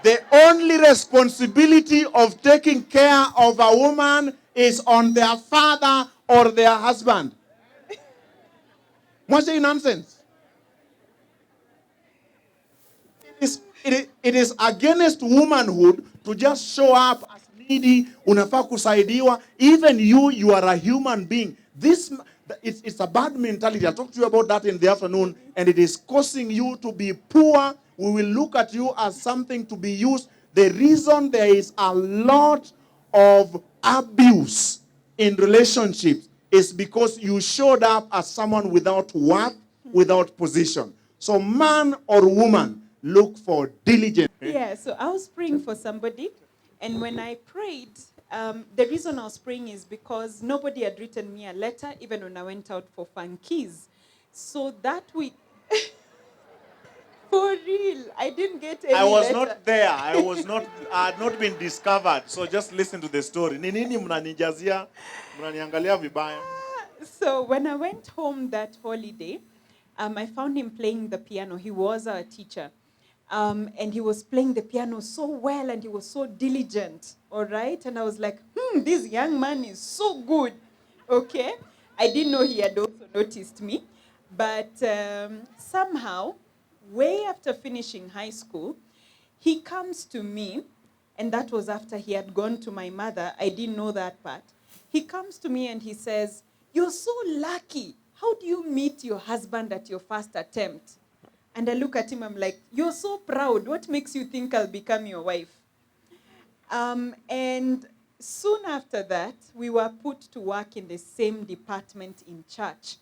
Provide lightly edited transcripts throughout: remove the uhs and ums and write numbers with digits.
The only responsibility of taking care of a woman is on their father or their husband. What's the nonsense? It is against womanhood to just show up as needy, unafaa kusaidiwa. Even you are a human being. It's a bad mentality. I'll talk to you about that in the afternoon, and it is causing you to be poor. We will look at you as something to be used. The reason there is a lot of abuse in relationships is because you showed up as someone without worth, without position. So man or woman, look for diligence. Yeah, so I was praying for somebody, and when I prayed, the reason I was praying is because nobody had written me a letter, even when I went out for funkies. So that week, for real, I didn't get any I was letter. not there. I had not been discovered. So just listen to the story. Ni nini mnanijazia? Mnaniangalia vibaya. So when I went home that holiday, I found him playing the piano. He was our teacher. And he was playing the piano so well and he was so diligent. All right. And I was like, this young man is so good. Okay. I didn't know he had also noticed me. But somehow, way after finishing high school, he comes to me, and that was after he had gone to my mother. I didn't know that part. He comes to me and he says, "You're so lucky. How do you meet your husband at your first attempt?" And I look at him, I'm like, "You're so proud. What makes you think I'll become your wife?" And soon after that, we were put to work in the same department in church.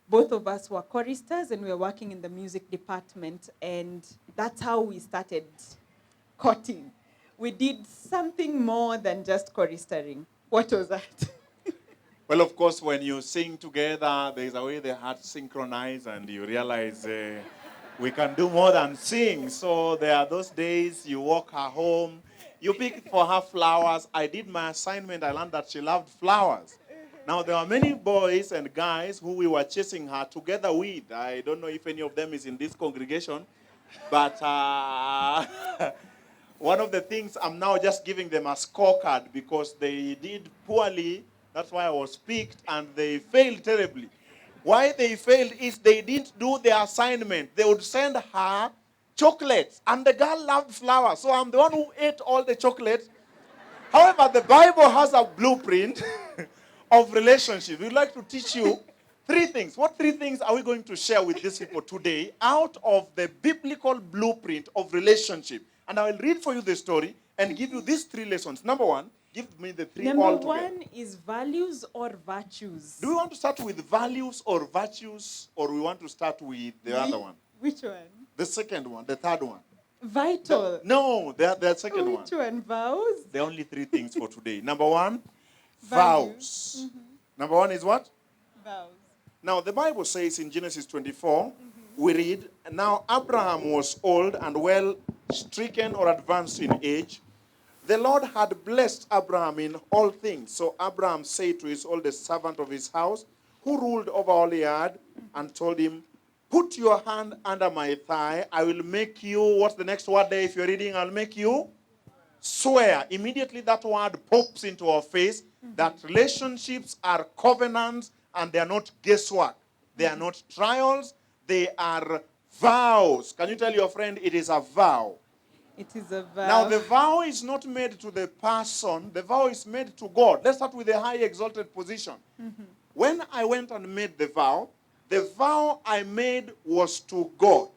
Both of us were choristers and we were working in the music department. And that's how we started courting. We did something more than just choristering. What was that? Well, of course, when you sing together, there's a way the hearts synchronize and you realize we can do more than sing. So there are those days you walk her home, you pick for her flowers. I did my assignment. I learned that she loved flowers. Now, there are many boys and guys who we were chasing her together with. I don't know if any of them is in this congregation, but one of the things, I'm now just giving them a scorecard because they did poorly. That's why I was picked, and they failed terribly. Why they failed is they didn't do their assignment. They would send her chocolates, and the girl loved flowers. So I'm the one who ate all the chocolates. However, the Bible has a blueprint of relationship. We'd like to teach you three things. What three things are we going to share with these people today out of the biblical blueprint of relationship? And I will read for you the story and give you these three lessons. Number one, give me the three Number all together. one is values or virtues. Do we want to start with values or virtues, or we want to start with the other one? Which one? The second one, the third one. Vital. No, the second one. Which one? Vows? There are only three things for today. Number one, Values. vows. Number one is what? Vows. Now, the Bible says in Genesis 24, we read, "Now Abraham was old and well stricken or advanced in age. The Lord had blessed Abraham in all things. So Abraham said to his oldest servant of his house, who ruled over all he had, and told him, 'Put your hand under my thigh. I will make you,'" what's the next word there if you're reading? "I'll make you swear." Immediately that word pops into our face, that relationships are covenants and they are not guesswork. They are not trials. They are vows. Can you tell your friend it is a vow? It is a vow. Now, the vow is not made to the person. The vow is made to God. Let's start with the high exalted position. When I went and made the vow I made was to God.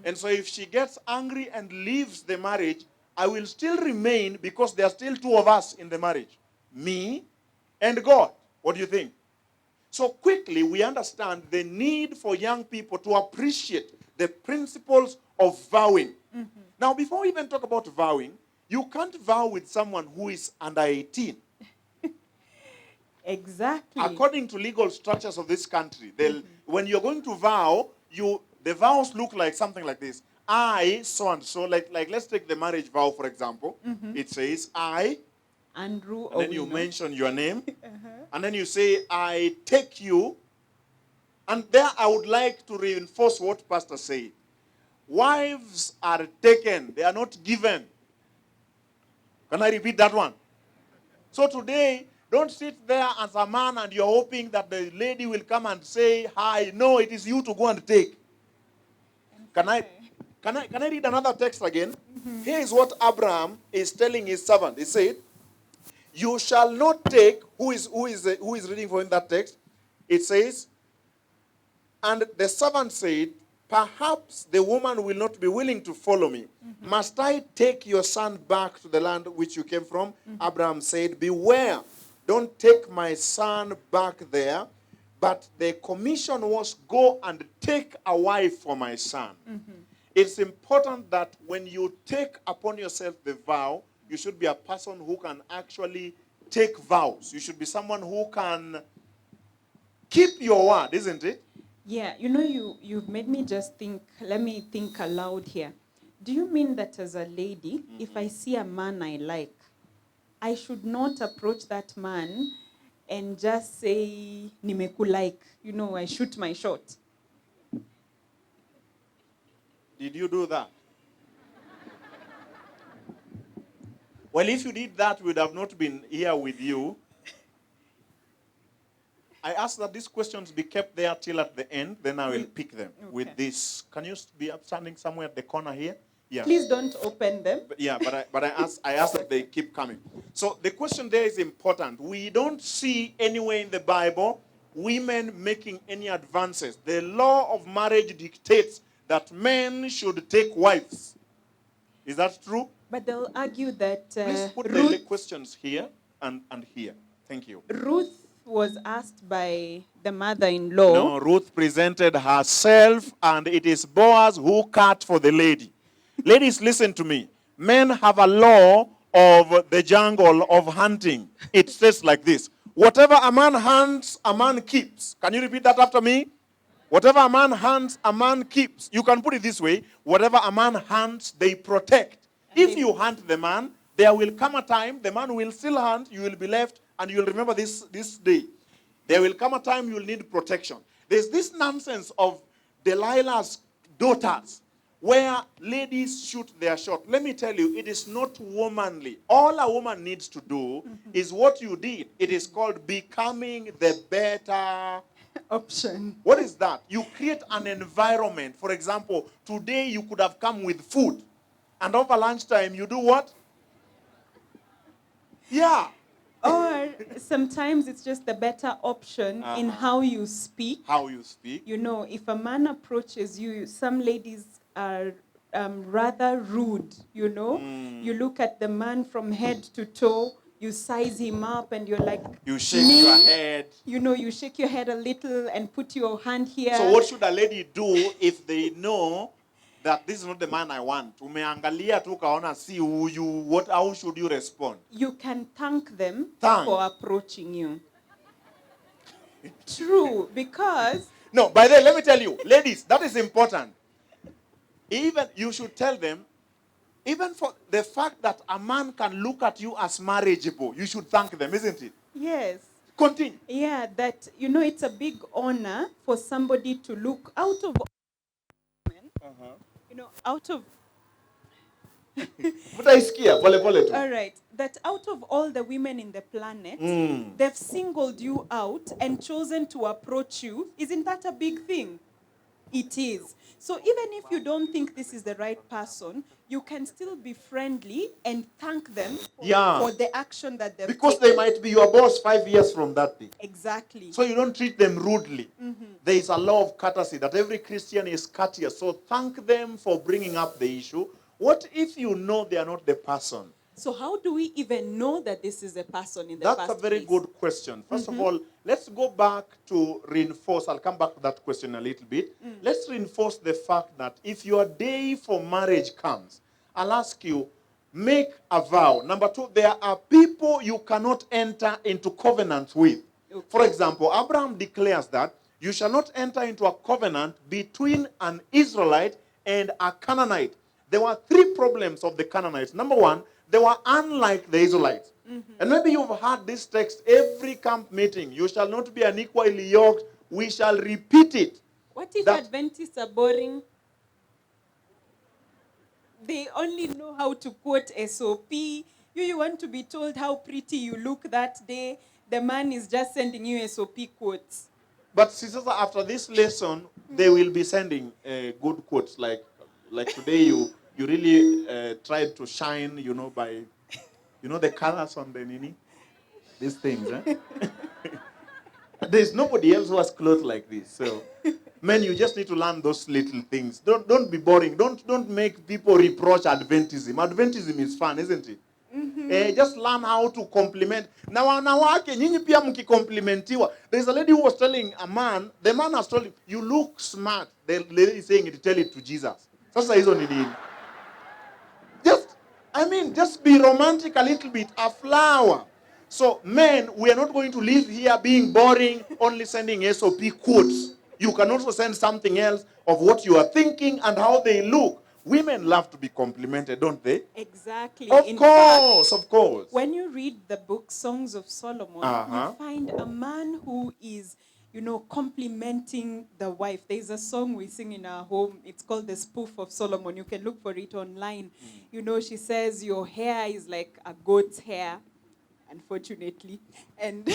And so if she gets angry and leaves the marriage, I will still remain because there are still two of us in the marriage. Me and God. What do you think? So quickly we understand the need for young people to appreciate the principles of vowing. Now, before we even talk about vowing, you can't vow with someone who is under 18. Exactly. According to legal structures of this country, when you're going to vow, the vows look like something like this. I, so and so, like let's take the marriage vow, for example. It says, I, Andrew and then you Owino. mention your name, and then you say, I take you. And there I would like to reinforce what Pastor said. Wives are taken, they are not given. Can I repeat that one? So today, don't sit there as a man and you're hoping that the lady will come and say hi. No, it is you to go and take. Can I read another text again? Here is what Abraham is telling his servant. He said, "You shall not take." Who is reading for him that text? It says, and the servant said, "Perhaps the woman will not be willing to follow me. Must I take your son back to the land which you came from?" Abraham said, "Beware, don't take my son back there." But the commission was, "Go and take a wife for my son." It's important that when you take upon yourself the vow, you should be a person who can actually take vows. You should be someone who can keep your word, isn't it? Yeah, you've made me just think, let me think aloud here. Do you mean that as a lady, if I see a man I like, I should not approach that man and just say, nimekulike, I shoot my shot? Did you do that? Well, if you did that, we would have not been here with you. I ask that these questions be kept there till at the end, then I will pick them with this. Can you be standing somewhere at the corner here? Yeah. Please don't open them. But I ask that they keep coming. So the question there is important. We don't see anywhere in the Bible women making any advances. The law of marriage dictates that men should take wives. Is that true? But they'll argue that Please put the questions here and here. Thank you. Ruth was asked by the mother-in-law. No, Ruth presented herself, and it is Boaz who cut for the lady. Ladies, listen to me. Men have a law of the jungle of hunting. It says like this: whatever a man hunts, a man keeps. Can you repeat that after me? Whatever a man hunts, a man keeps. You can put it this way: whatever a man hunts, they protect. If you hunt the man, there will come a time the man will still hunt, you will be left, and you will remember this day. There will come a time you will need protection. There's this nonsense of Delilah's daughters, where ladies shoot their shot. Let me tell you, it is not womanly. All a woman needs to do is what you did. It is called becoming the better option. What is that? You create an environment. For example, today you could have come with food, and over lunchtime you do what? Yeah. Or sometimes it's just the better option in how you speak. How you speak. If a man approaches you, some ladies are rather rude, You look at the man from head to toe, you size him up, and you're like... You shake your head. You shake your head a little and put your hand here. So what should a lady do if they know that this is not the man I want? Umeangalia tu kaona si huyu. How should you respond? You can thank them for approaching you. True, because... No, by the way, let me tell you, ladies, that is important. Even you should tell them, even for the fact that a man can look at you as marriageable, you should thank them, isn't it? Yes. Continue. Yeah, that, it's a big honor for somebody to look out of... out of... All right. That out of all the women in the planet, they've singled you out and chosen to approach you. Isn't that a big thing? It is. So even if you don't think this is the right person, you can still be friendly and thank them for the action that they've Because taken. they might be your boss 5 years from that day. Exactly. So you don't treat them rudely. There is a law of courtesy that every Christian is courteous. So thank them for bringing up the issue. What if you know they are not the person? So how do we even know that this is a person in the first place? That's a very good question. First of all, let's go back to reinforce. I'll come back to that question a little bit. Let's reinforce the fact that if your day for marriage comes, I'll ask you, make a vow. Number two, there are people you cannot enter into covenant with. Okay. For example, Abraham declares that you shall not enter into a covenant between an Israelite and a Canaanite. There were 3 problems of the Canaanites. Number one, they were unlike the Israelites. And maybe you've heard this text every camp meeting. You shall not be unequally yoked. We shall repeat it. What if Adventists are boring? They only know how to quote SOP. You want to be told how pretty you look that day. The man is just sending you SOP quotes. But sisters, after this lesson, they will be sending good quotes. Like today, you really tried to shine, by, the colors on the nini, these things. There's nobody else who has clothes like this. So, men, you just need to learn those little things. Don't be boring. Don't make people reproach Adventism. Adventism is fun, isn't it? Just learn how to compliment. Na wanawake nyinyi pia mkikomplimentiwa. There's a lady who was telling a man, the man has told him, you look smart. The lady is saying it, tell it to Jesus. Sasa hizo ni nini? Just be romantic a little bit, a flower. So, men, we are not going to live here being boring, only sending SOP quotes. You can also send something else of what you are thinking and how they look. Women love to be complimented, don't they? Exactly. Of course. When you read the book Songs of Solomon, you find a man who is, complimenting the wife. There's a song we sing in our home. It's called The Spoof of Solomon. You can look for it online. She says, your hair is like a goat's hair, unfortunately. And,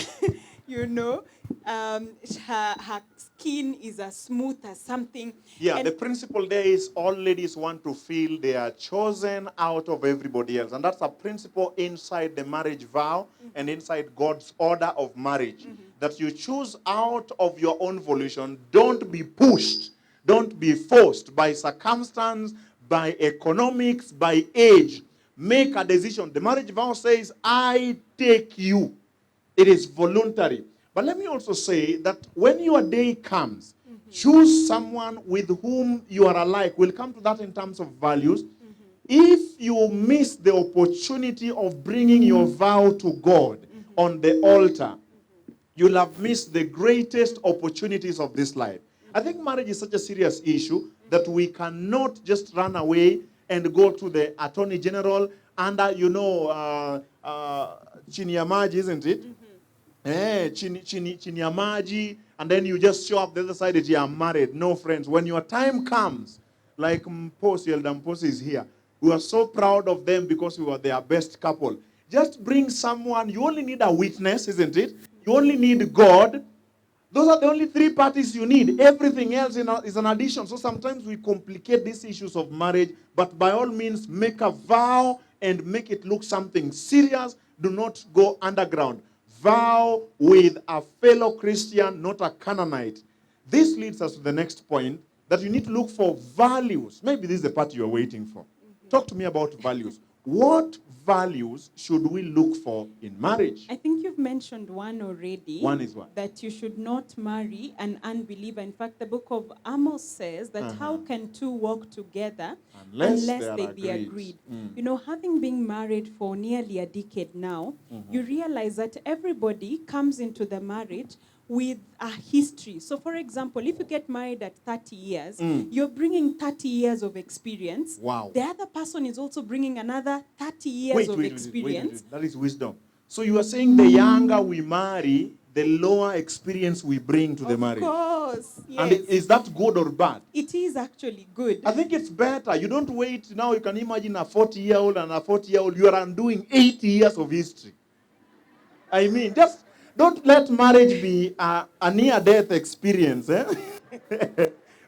her skin is as smooth as something. Yeah, and the principle there is all ladies want to feel they are chosen out of everybody else. And that's a principle inside the marriage vow and inside God's order of marriage. That you choose out of your own volition. Don't be pushed. Don't be forced by circumstance, by economics, by age. Make a decision. The marriage vow says, I take you. It is voluntary. But let me also say that when your day comes, choose someone with whom you are alike. We'll come to that in terms of values. If you miss the opportunity of bringing your vow to God on the altar, you'll have missed the greatest opportunities of this life. I think marriage is such a serious issue that we cannot just run away and go to the Attorney General under, chini ya maji, isn't it? Chini ya maji, and then you just show up the other side that you are married. No, friends. When your time comes, like Elder Mposi is here, we are so proud of them because we were their best couple. Just bring someone. You only need a witness, isn't it? You only need God. Those are the only three parties you need. Everything else is an addition. So sometimes we complicate these issues of marriage, but by all means, make a vow and make it look something serious. Do not go underground. Vow with a fellow Christian, not a Canaanite. This leads us to the next point, that you need to look for values. Maybe this is the part you are waiting for. Talk to me about values. What values should we look for in marriage? I think you've mentioned one already. One is what? That you should not marry an unbeliever. In fact, the book of Amos says that how can two walk together unless they be agreed? Having been married for nearly a decade now, you realize that everybody comes into the marriage with a history. So, for example, if you get married at 30 years, you're bringing 30 years of experience. Wow. The other person is also bringing another 30 years of experience. Wait. That is wisdom. So you are saying the younger we marry, the lower experience we bring to the marriage. Of course, yes. And is that good or bad? It is actually good. I think it's better. You don't wait. Now you can imagine a 40-year-old and a 40-year-old. You are undoing 80 years of history. Just don't let marriage be a near-death experience.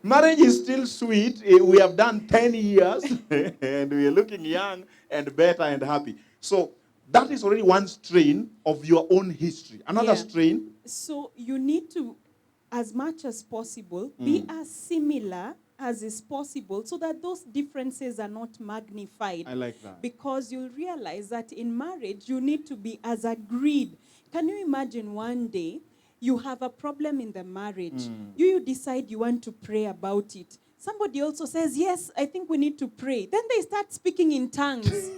Marriage is still sweet. We have done 10 years, and we are looking young and better and happy. So that is already one strain of your own history. Another strain. So you need to, as much as possible, be as similar as is possible so that those differences are not magnified. I like that. Because you'll realize that in marriage, you need to be as agreed. Can you imagine one day you have a problem in the marriage? You decide you want to pray about it. Somebody also says, yes, I think we need to pray. Then they start speaking in tongues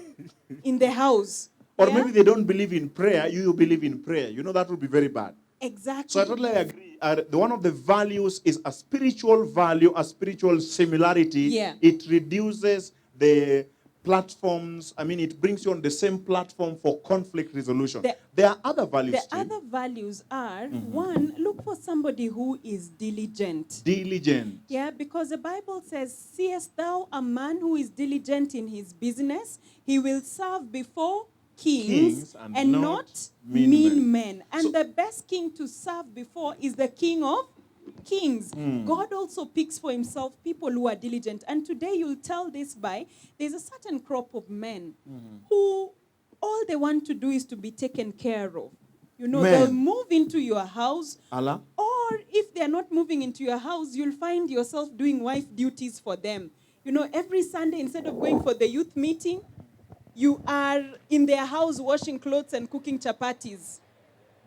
in the house. Or maybe they don't believe in prayer. You believe in prayer. That would be very bad. Exactly. So I totally agree. One of the values is a spiritual value, a spiritual similarity. Yeah. It reduces the platforms. It brings you on the same platform for conflict resolution. There are other values too. The other values are, one, look for somebody who is diligent. Diligent. Yeah, because the Bible says, seest thou a man who is diligent in his business? He will serve before kings, and and not not mean mean men. men. And So- the best king to serve before is the King of Kings. Hmm. God also picks for himself people who are diligent. And today you'll tell this by there's a certain crop of men who all they want to do is to be taken care of. You know, they'll Men. move into your house, Allah. or if they're not moving into your house, you'll find yourself doing wife duties for them. You know, every Sunday, instead of going for the youth meeting, you are in their house washing clothes and cooking chapatis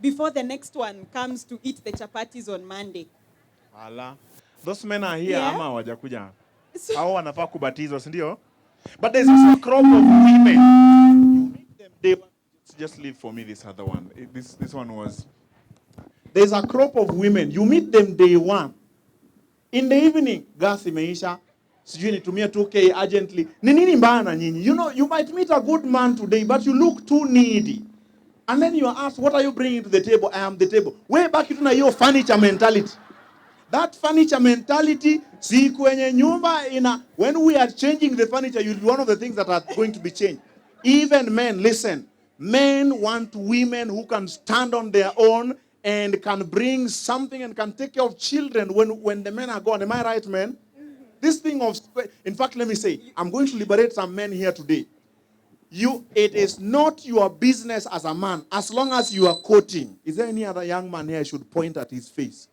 before the next one comes to eat the chapatis on Monday. Allah. Those men are here Yeah. ama hawajakuja. So- Hao wanafaa kubatizwa, si ndio? But there's also a crop of women. You meet them day one. Just leave for me this other one. This one was. There's a crop of women. You meet them day one. In the evening, gas imeisha. Sijui nitumie 2K urgently. Ni nini mbaya na nyinyi? You know, you might meet a good man today, but you look too needy. And then you are asked, what are you bringing to the table? I am the table. Way back to na hiyo furniture mentality. That furniture mentality, si kwenye nyumba ina, when we are changing the furniture, you'll be one of the things that are going to be changed. Even men, listen, men want women who can stand on their own and can bring something and can take care of children when the men are gone. Am I right, men? This thing of, in fact, let me say, I'm going to liberate some men here today. It is not your business as a man, as long as you are courting. Is there any other young man here I should point at his face?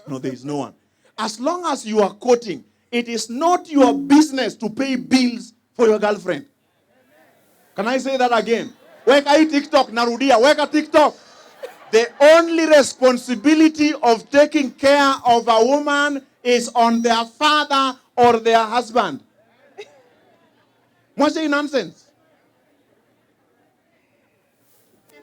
No, there is no one. As long as you are courting, it is not your business to pay bills for your girlfriend. Can I say that again? Weka hii TikTok, narudia, weka TikTok. The only responsibility of taking care of a woman is on their father or their husband. What's the nonsense?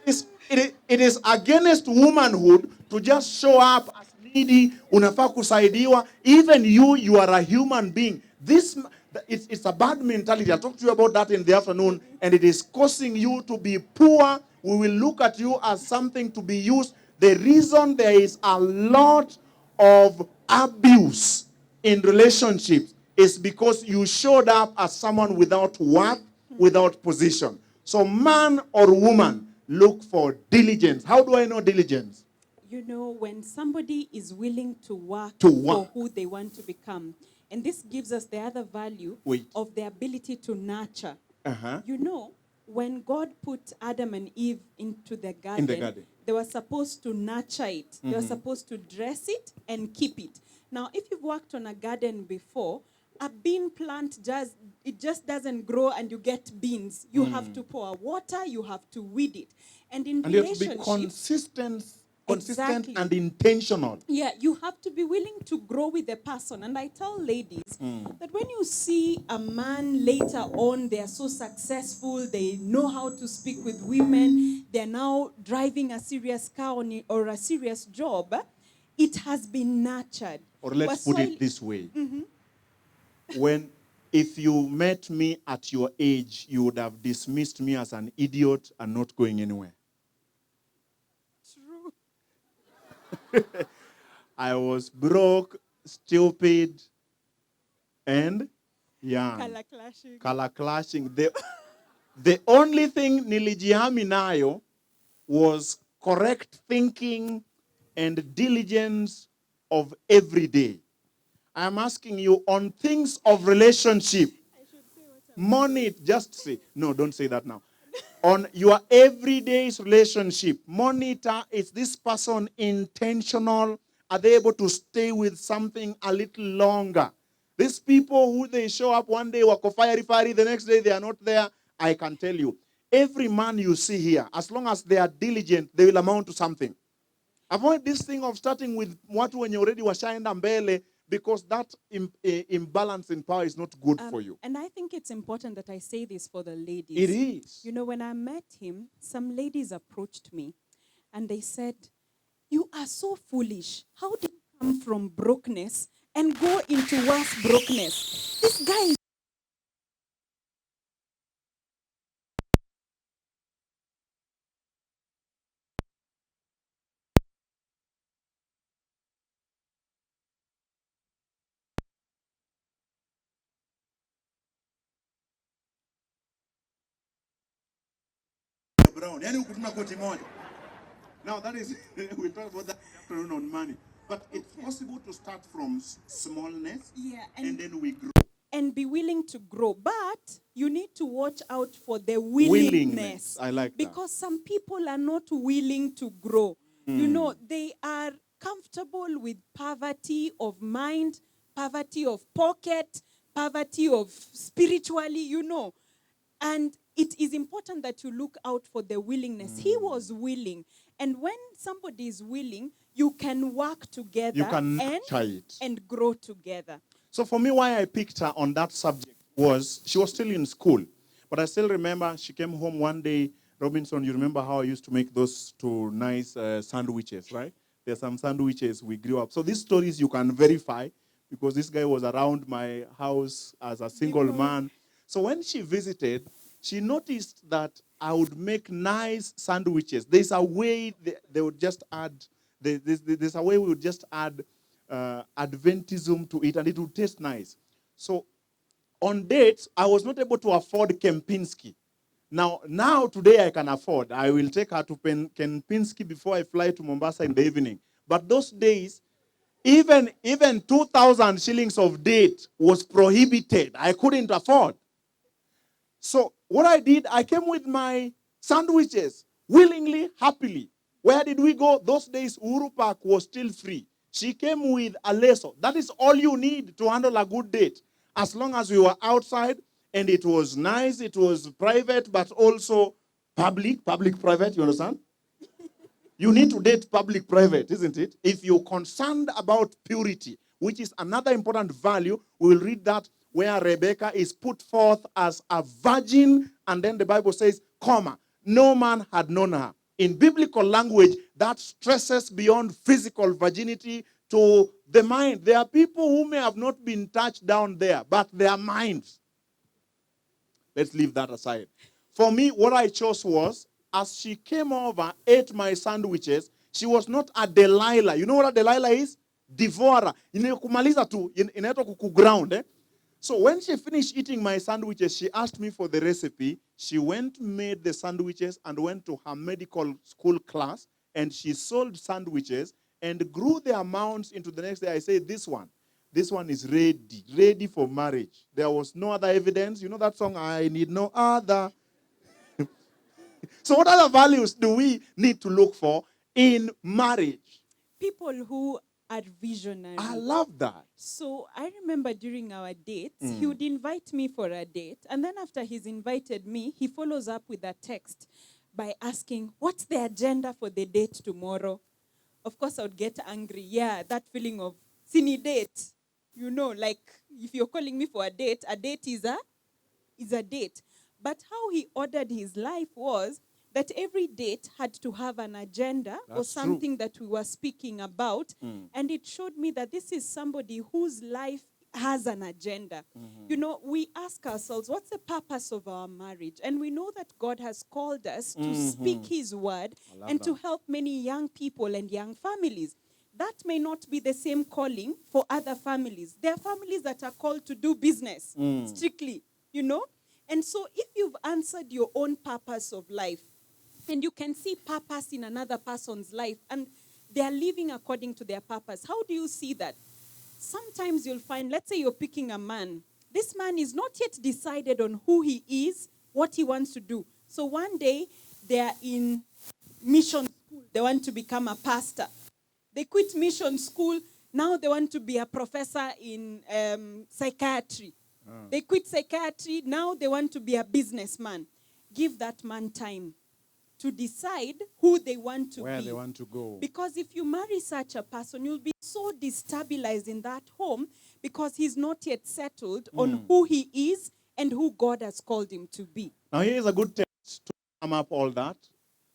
It is against womanhood to just show up as needy, unafaa kusaidiwa. Even you are a human being. It's a bad mentality. I'll talk to you about that in the afternoon, and it is causing you to be poor. We will look at you as something to be used. The reason there is a lot of abuse in relationships is because you showed up as someone without worth, without position. So man or woman, look for diligence. How do I know diligence? You know, when somebody is willing to work To for work. who they want to become, and this gives us the other value Wait. of the ability to nurture. Uh-huh. You know, when God put Adam and Eve into the garden, garden. they were supposed to nurture it. They were supposed to dress it and keep it. Now, if you've worked on a garden before, a bean plant just doesn't grow and you get beans. You have to pour water, you have to weed it. And in And you have to be relationships, consistent Exactly. and intentional. yeah, you have to be willing to grow with the person. And I tell ladies that when you see a man later on, they are so successful, they know how to speak with women, they're now driving a serious car or a serious job, it has been nurtured. Or let's put it this way. If you met me at your age, you would have dismissed me as an idiot and not going anywhere. True. I was broke, stupid, and young. Color clashing. The only thing nilijihami nayo was correct thinking and diligence of every day. I'm asking you on things of relationship. Money, just say, no, don't say that now. On your everyday relationship, monitor, is this person intentional? Are they able to stay with something a little longer? These people who they show up one day, wako fiery, the next day they are not there. I can tell you, every man you see here, as long as they are diligent, they will amount to something. Avoid this thing of starting with watu wenye already washaenda mbele, because that imbalance in power is not good for you. And I think it's important that I say this for the ladies. It is. You know, when I met him, some ladies approached me and they said, "You are so foolish. How did you come from brokenness and go into worse brokenness? This guy is brown. Yani ukutuna koti moja. Now that is, we'll talk about that afternoon on money. But it's possible to start from smallness, and then we grow. And be willing to grow. But you need to watch out for the willingness. I like that. Because some people are not willing to grow. You know, they are comfortable with poverty of mind, poverty of pocket, poverty of spiritually, you know. And it is important that you look out for the willingness. He was willing. And when somebody is willing, you can work together You can nurture it. and grow together. So for me, why I picked her on that subject was she was still in school. But I still remember she came home one day. Robinson, you remember how I used to make those two nice sandwiches, right? There's some sandwiches we grew up. So these stories you can verify because this guy was around my house as a single man. So when she visited, she noticed that I would make nice sandwiches. There's a way they would just add, there's a way we would just add Adventism to it and it would taste nice. So on dates, I was not able to afford Kempinski. Now today I can afford. I will take her to Kempinski before I fly to Mombasa in the evening. But those days, even 2,000 shillings of date was prohibited. I couldn't afford. So what I did, I came with my sandwiches, willingly, happily. Where did we go? Those days, Uhuru Park was still free. She came with a leso. That is all you need to handle a good date. As long as we were outside, and it was nice, it was private, but also public-private, you understand? You need to date public-private, isn't it? If you're concerned about purity, which is another important value, we will read that where Rebecca is put forth as a virgin, and then the Bible says, comma, no man had known her. In biblical language, that stresses beyond physical virginity to the mind. There are people who may have not been touched down there, but their minds. Let's leave that aside. For me, what I chose was, as she came over, ate my sandwiches, she was not a Delilah. You know what a Delilah is? Devourer. Kumaliza tu, inaitwa kukuground, eh? So when she finished eating my sandwiches, she asked me for the recipe. She went, made the sandwiches, and went to her medical school class, and she sold sandwiches and grew the amounts into the next day. I said, this one is ready for marriage. There was no other evidence. You know that song, I need no other. So what other values do we need to look for in marriage? People who are visionary. I love that. So I remember during our dates, he would invite me for a date. And then after he's invited me, he follows up with a text by asking, what's the agenda for the date tomorrow? Of course, I would get angry. Yeah, that feeling of, sini date. You know, like if you're calling me for a date is a date. But how he ordered his life was that every date had to have an agenda or something that we were speaking about. And it showed me that this is somebody whose life has an agenda. You know, we ask ourselves, what's the purpose of our marriage? And we know that God has called us to speak his word and to help many young people and young families. That may not be the same calling for other families. There are families that are called to do business, strictly, you know. And so if you've answered your own purpose of life, and you can see purpose in another person's life, and they are living according to their purpose, how do you see that? Sometimes you'll find, let's say you're picking a man. This man is not yet decided on who he is, what he wants to do. So one day, they are in mission school. They want to become a pastor. They quit mission school. Now they want to be a professor in psychiatry. They quit psychiatry. Now they want to be a businessman. Give that man time to decide who they want to be. Where they want to go. Because if you marry such a person, you'll be so destabilized in that home because he's not yet settled on who he is and who God has called him to be. Now here is a good text to sum up all that.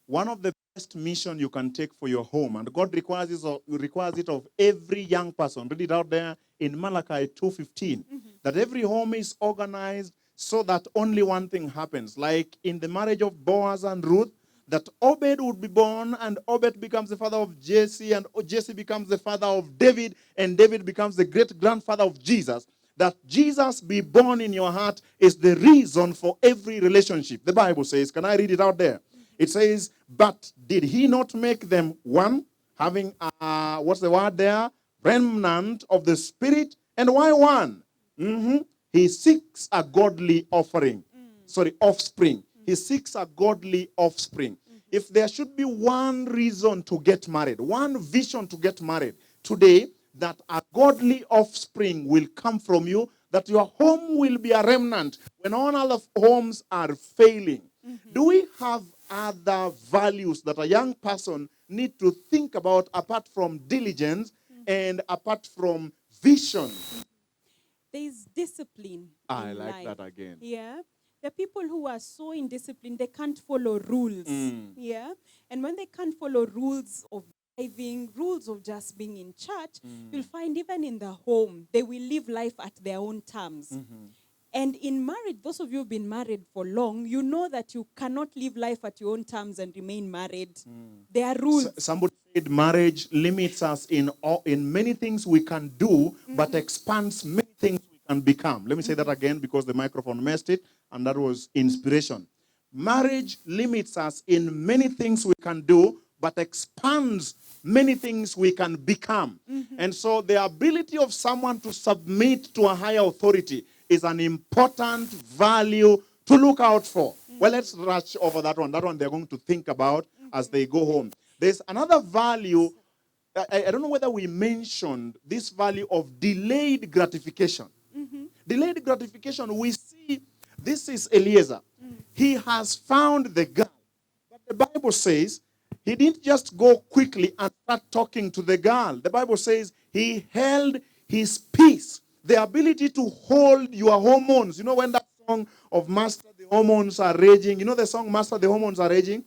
One of the best mission you can take for your home, and God requires it of every young person. Read it out there in Malachi 2:15. That every home is organized so that only one thing happens. Like in the marriage of Boaz and Ruth, that Obed would be born, and Obed becomes the father of Jesse, and Jesse becomes the father of David, and David becomes the great-grandfather of Jesus. That Jesus be born in your heart is the reason for every relationship. The Bible says, can I read it out there? It says, but did he not make them one, having, what's the word there? Remnant of the Spirit. And why one? He seeks a godly offering. Offspring. He seeks a godly offspring. If there should be one reason to get married, one vision to get married today, that a godly offspring will come from you, that your home will be a remnant when all other homes are failing. Do we have other values that a young person need to think about apart from diligence and apart from vision? There's discipline. I in like life. that again. Yeah. There are people who are so indisciplined, they can't follow rules. Yeah. And when they can't follow rules of driving, rules of just being in church, you'll find even in the home, they will live life at their own terms. And in marriage, those of you who've been married for long, you know that you cannot live life at your own terms and remain married. There are rules. Somebody said marriage limits us in many things we can do, but expands many things we can become. Let me say that again because the microphone messed it, and that was inspiration. Marriage limits us in many things we can do, but expands many things we can become. And so the ability of someone to submit to a higher authority is an important value to look out for. Well, let's rush over that one. That one they're going to think about as they go home. There's another value. I don't know whether we mentioned this value of delayed gratification. Delayed gratification, we see, this is Eliezer. He has found the girl. But the Bible says he didn't just go quickly and start talking to the girl. The Bible says he held his peace. The ability to hold your hormones. You know when that song of Master, the hormones are raging. You know the song Master, the hormones are raging?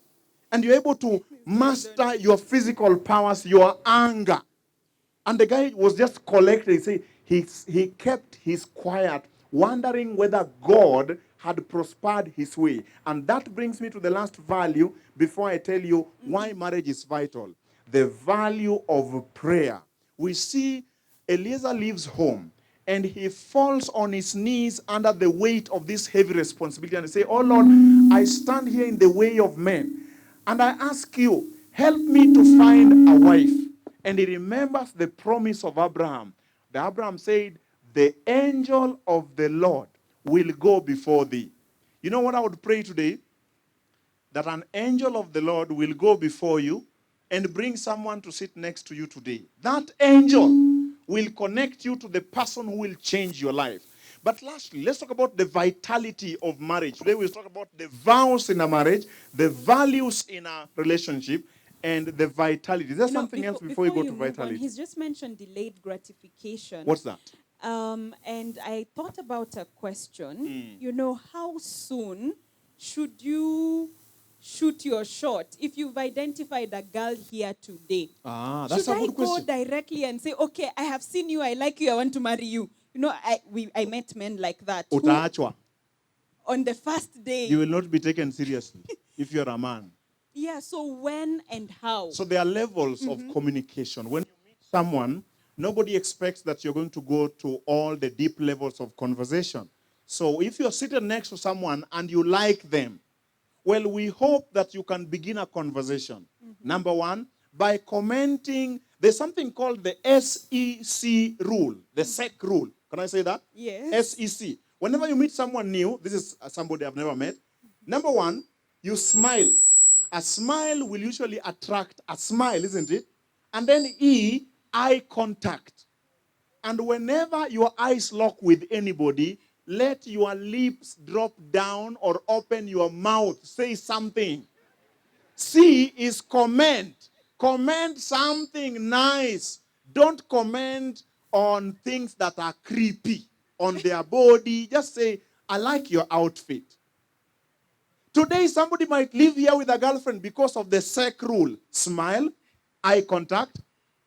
And you're able to master your physical powers, your anger. And the guy was just collected. He kept his quiet, wondering whether God had prospered his way. And that brings me to the last value before I tell you why marriage is vital. The value of prayer. We see Eliezer leaves home and he falls on his knees under the weight of this heavy responsibility and say, oh Lord, I stand here in the way of men. And I ask you, help me to find a wife. And he remembers the promise of Abraham. The Abraham said, the angel of the Lord will go before thee. You know what I would pray today? That an angel of the Lord will go before you and bring someone to sit next to you today. That angel will connect you to the person who will change your life. But lastly, let's talk about the vitality of marriage. Today we'll talk about the vows in a marriage, the values in a relationship, and the vitality. Is there something else before you go to vitality? He's just mentioned delayed gratification. What's that? And I thought about a question. You know, how soon should you shoot your shot if you've identified a girl here today? That's a good question. Should I go directly and say, okay, I have seen you, I like you, I want to marry you? You know, I met men like that. Utaachwa. On the first day. You will not be taken seriously if you're a man. Yeah, so when and how? So there are levels of communication. When you meet someone, nobody expects that you're going to go to all the deep levels of conversation. So if you're sitting next to someone and you like them, well, we hope that you can begin a conversation. Number one, by commenting. There's something called the SEC rule, the SEC rule. Can I say that? Yes. SEC. Whenever you meet someone new, this is somebody I've never met. Number one, you smile. A smile will usually attract a smile, isn't it? And then E, eye contact. And whenever your eyes lock with anybody, let your lips drop down or open your mouth. Say something. C is comment. Comment something nice. Don't comment on things that are creepy on their body. Just say, I like your outfit. Today, somebody might live here with a girlfriend because of the SEC rule. Smile, eye contact,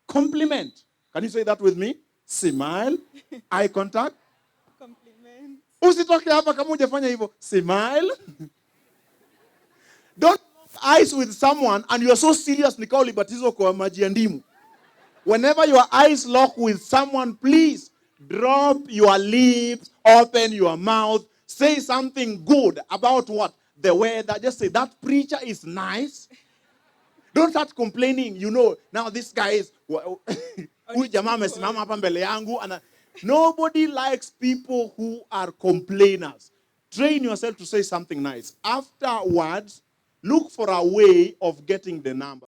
compliment. Can you say that with me? Smile, eye contact. Compliment. Usitoke hapa kama hujafanya hivyo. Smile. Don't lock eyes with someone and you are so serious nikao libatizo kwa maji ya ndimu. Whenever your eyes lock with someone, please drop your lips, open your mouth, say something good about what? the weather. Just say, that preacher is nice. Don't start complaining. You know, now this guy is... Huyu jamaa amesimama hapa mbele yangu, nobody likes people who are complainers. Train yourself to say something nice. Afterwards, look for a way of getting the number.